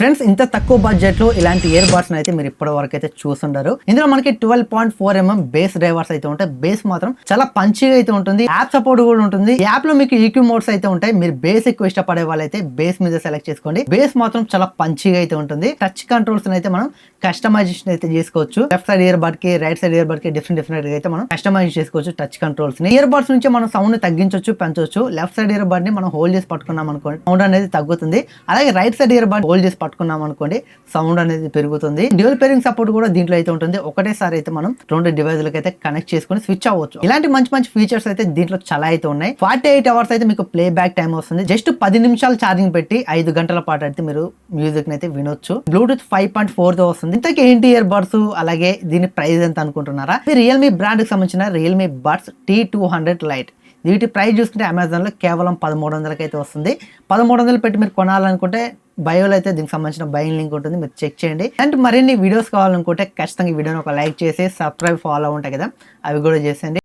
Friends, ఇంత తక్కువ budget లో ఇలాంటి ఇయర్ బడ్స్ అయితే మీరు ఇప్పటి వరకు అయితే చూసుండరు. ఇందులో మనకి 12.4mm బేస్ డ్రైవర్స్ అయితే ఉంటాయి. బేస్ మాత్రం చాలా పంచిగా అయితే ఉంటుంది. యాప్ సపోర్ట్ కూడా ఉంటుంది. యాప్ లో మీకు ఈక్యూ మోడ్స్ అయితే ఉంటాయి. మీరు బేస్ ఎక్కువ ఇష్టపడే వాళ్ళైతే బేస్ మీద సెలెక్ట్ చేసుకోండి. బేస్ మాత్రం చాలా పంచిగా అయితే ఉంటుంది. టచ్ కంట్రోల్స్ అయితే మనం కస్టమైజేషన్ అయితే చేసుకోవచ్చు. లెఫ్ట్ సైడ్ ఇయర్ బడ్ కి, రైట్ సైడ్ ఇయర్ బడ్ కి డిఫరెంట్ గా అయితే మనం కస్టమైజ్ చేసుకోవచ్చు టచ్ కంట్రోల్స్ ని. ఇయర్ బడ్స్ నుంచి మనం సౌండ్ ని తగ్గించవచ్చు, పెంచవచ్చు. లెఫ్ట్ సైడ్ ఇయర్ బడ్ ని మనం హోల్డ్ చేసి పట్టుకున్నాం అనుకోండి, సౌండ్ అనేది తగ్గుతుంది. అలాగే right side ear bud hold చేసి పట్టుకున్నాం అనుకోండి, సౌండ్ అనేది పెరుగుతుంది. డ్యూయల్ పేరింగ్ సపోర్ట్ కూడా దీంట్లో అయితే ఉంటుంది. ఒకటేసారి అయితే మనం రెండు డివైజులకు అయితే కనెక్ట్ చేసుకుని స్విచ్ అవ్వచ్చు. ఇలాంటి మంచి మంచి ఫీచర్స్ అయితే దీంట్లో చాలా అయితే ఉన్నాయి. 48 అవర్స్ అయితే మీకు ప్లే బ్యాక్ టైం వస్తుంది. జస్ట్ 10 నిమిషాలు ఛార్జింగ్ పెట్టి 5 గంటల పాటు అయితే మీరు మ్యూజిక్ అయితే వినొచ్చు. బ్లూటూత్ 5.4 తో వస్తుంది. ఇంతకీ ఏంటి ఇయర్ బడ్స్, అలాగే దీని ప్రైస్ ఎంత అనుకుంటున్నారా? రియల్మీ బ్రాండ్ కి సంబంధించిన రియల్మీ బడ్స్ T200 లైట్. వీటి ప్రైస్ చూసుకుంటే అమెజాన్ లో కేవలం 1300 అయితే వస్తుంది. 1300 పెట్టి మీరు కొనాలనుకుంటే బయోలో అయితే దీనికి సంబంధించిన బయింగ్ లింక్ ఉంటుంది, మీరు చెక్ చేయండి. అండ్ మరిన్ని వీడియోస్ కావాలనుకుంటే ఖచ్చితంగా ఈ వీడియోని ఒక లైక్ చేసి సబ్స్క్రైబ్ ఫాలో ఉంటాయి కదా, అవి కూడా చేసేయండి.